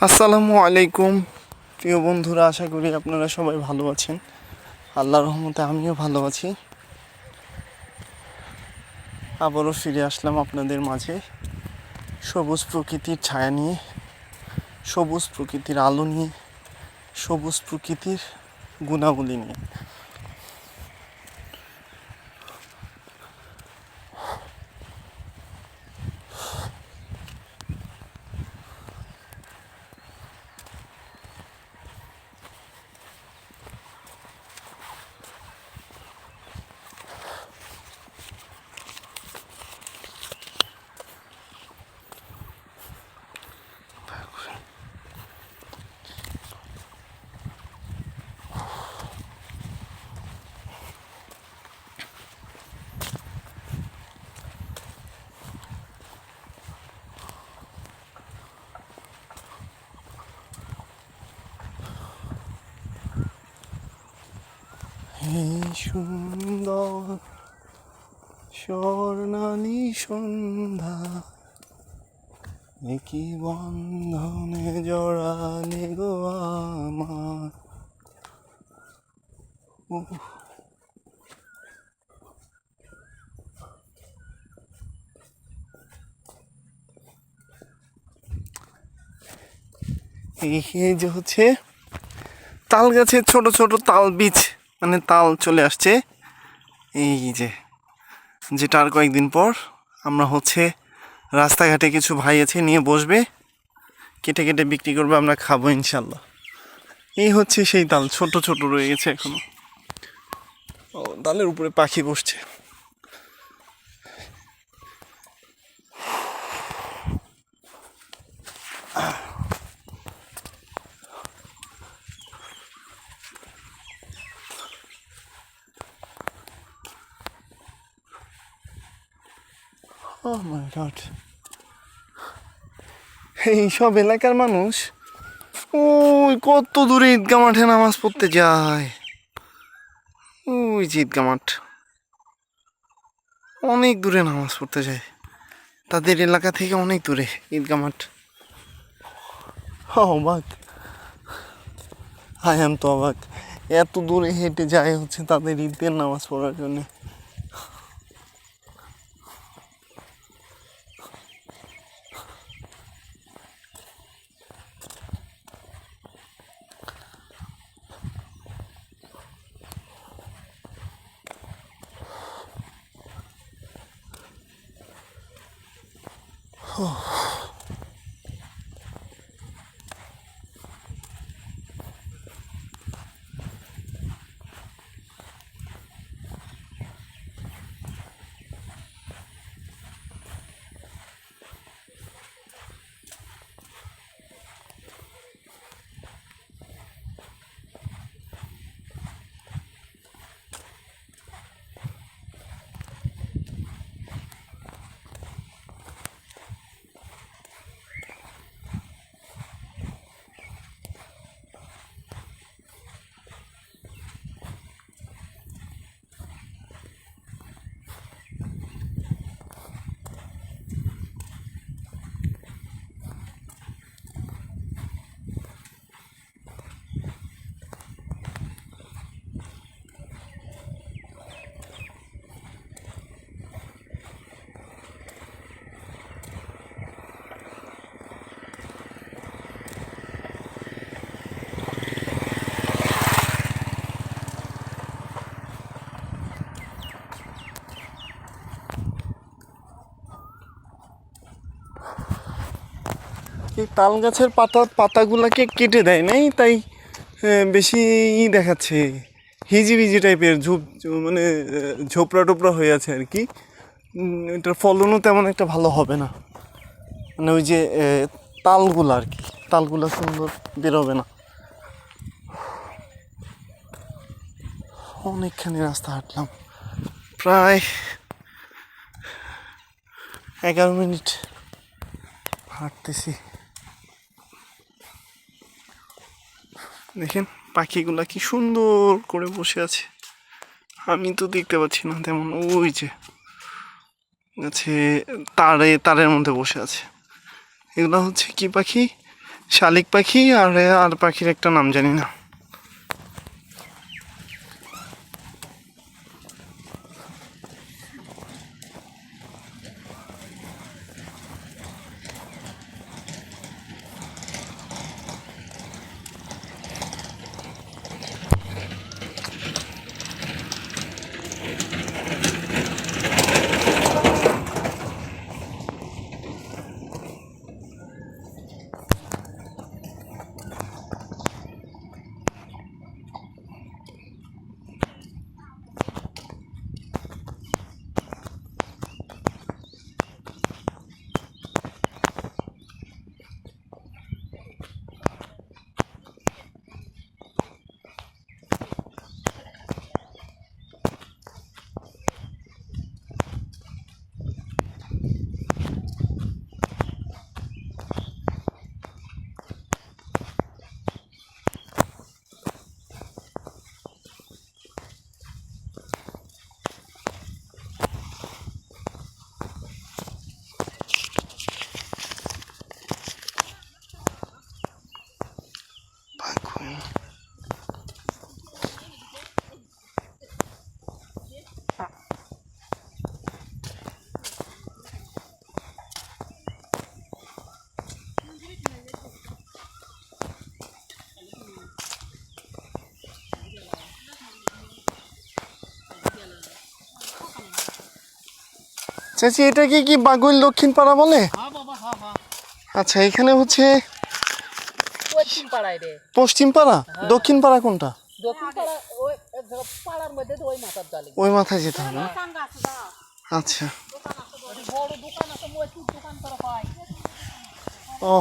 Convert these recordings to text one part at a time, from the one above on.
আসসালামু আলাইকুম প্রিয় বন্ধুরা, আশা করি আপনারা সবাই ভালো আছেন। আল্লাহর রহমতে আমিও ভালো আছি। আবারও ফিরে আসলাম আপনাদের মাঝে সবুজ প্রকৃতির ছায়া নিয়ে, সবুজ প্রকৃতির আলো নিয়ে, সবুজ প্রকৃতির গুণাবলী নিয়ে। এই সুন্দর স্বর্ণালী সন্ধ্যা, একই বন্ধনে জড়ালে গো আমার। এই যে হচ্ছে তাল গাছের ছোট ছোট তাল বীজ, মানে তাল চলে আসছে। এই যে যেটা আর কয়েকদিন পর আমরা হচ্ছে রাস্তাঘাটে কিছু ভাই আছে নিয়ে বসবে, কেটে কেটে বিক্রি করবে, আমরা খাবো ইনশাল্লাহ। এই হচ্ছে সেই তাল, ছোট ছোট রয়ে গেছে এখনো। ও, তালের উপরে পাখি বসছে। Oh my God! এই সব এলাকার মানুষ ওই কত দূরে ঈদগা মাঠে নামাজ পড়তে যায়। ওই যে ঈদগা মাঠ, অনেক দূরে নামাজ পড়তে যায়, তাদের এলাকা থেকে অনেক দূরে ঈদগা মাঠ। অবাক, আই এম তো অবাক, এত দূরে হেঁটে যায় হচ্ছে তাদের ঈদের নামাজ পড়ার জন্য। এই তাল গাছের পাতাগুলাকে কেটে দেয় নাই, তাই বেশি দেখাচ্ছে, হিজিবিজি টাইপের মানে ঝোপড়া টোপড়া হয়ে আছে আর কি। এটার ফলনও তেমন একটা ভালো হবে না, মানে ওই যে তালগুলা আর কি, তালগুলা সুন্দর বেরোবে না। অনেকখানি রাস্তা হাঁটলাম, প্রায় 11 মিনিট হাঁটতেছি। দেখেন পাখিগুলা কি সুন্দর করে বসে আছে, আমি তো দেখতে পাচ্ছি না তেমন। ওই যে গাছে তারের মধ্যে বসে আছে। এগুলো হচ্ছে কি পাখি? শালিক পাখি আর পাখির একটা নাম জানি না। চাচি এটাকে কি বাগুইল দক্ষিণ পাড়া বলে? আচ্ছা এখানে হচ্ছে পশ্চিম পাড়া। দক্ষিণ পাড়া কোনটা? ওই মাথায় যেতে হবে। আচ্ছা ও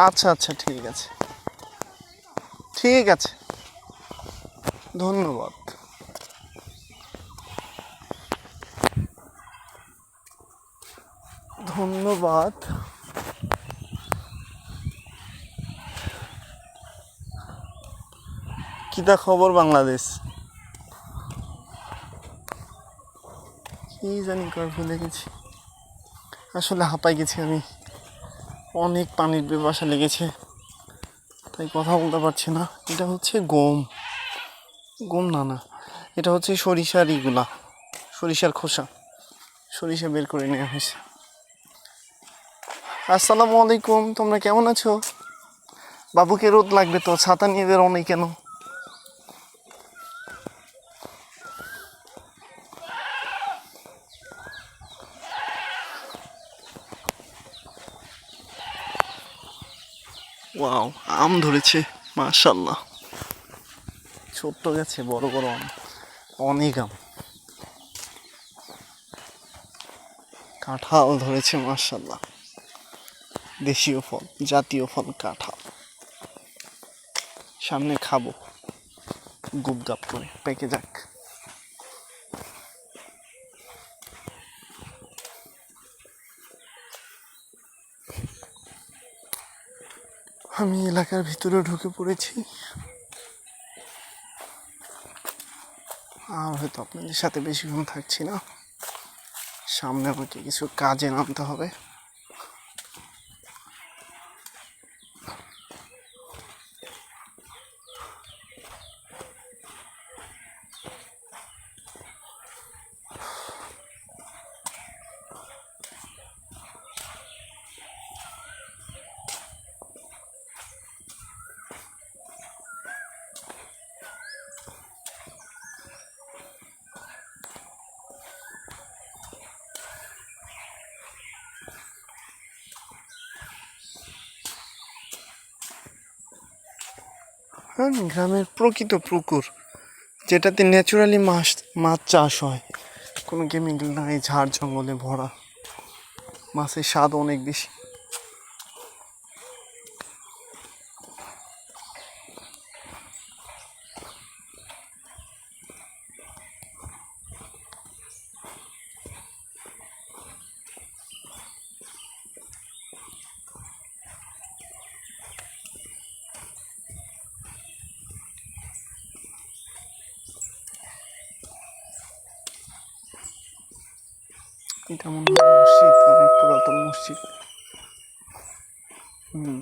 আচ্ছা আচ্ছা ঠিক আছে ঠিক আছে ধন্যবাদ। ধন্যবাদ। কিতা খবর বাংলাদেশ? কি জানি কয় ভুলে গেছি, আসলে হাঁপাই গেছি আমি, অনেক পানির পিপাসা লেগেছে তাই কথা বলতে পারছি না। এটা হচ্ছে গম, গম না না এটা হচ্ছে সরিষার ইগুলা, সরিষার খোসা, সরিষা বের করে নেওয়া হয়েছে। আসসালামু আলাইকুম, তোমরা কেমন আছো? বাবুকে রোদ লাগবে তো, ছাতা নিয়ে বেরো নেই কেন? ওয়াও আম ধরেছে মাশাআল্লাহ, ছোট্ট গাছে বড় বড় আম, অনেক আম। কাঁঠাল ধরেছে মাশাআল্লাহ, দেশীয় ফল, জাতীয় ফল কাঁঠাল। সামনে খাবো গুপগাপ করে, পেকে যাক। আমি এলাকার ভিতরে ঢুকে পড়েছি, আর হয়তো আপনাদের সাথে বেশিক্ষণ থাকছি না, সামনে আমাকে কিছু কাজে নামতে হবে। হ্যাঁ, গ্রামের প্রকৃত পুকুর, যেটাতে ন্যাচুরালি মাছ চাষ হয়, কোনো কেমিক্যাল নাই, ঝাড় জঙ্গলে ভরা, মাছের স্বাদ অনেক বেশি। এটা মনে হয় মসজিদ, অনেক পুরাতন মসজিদ। হুম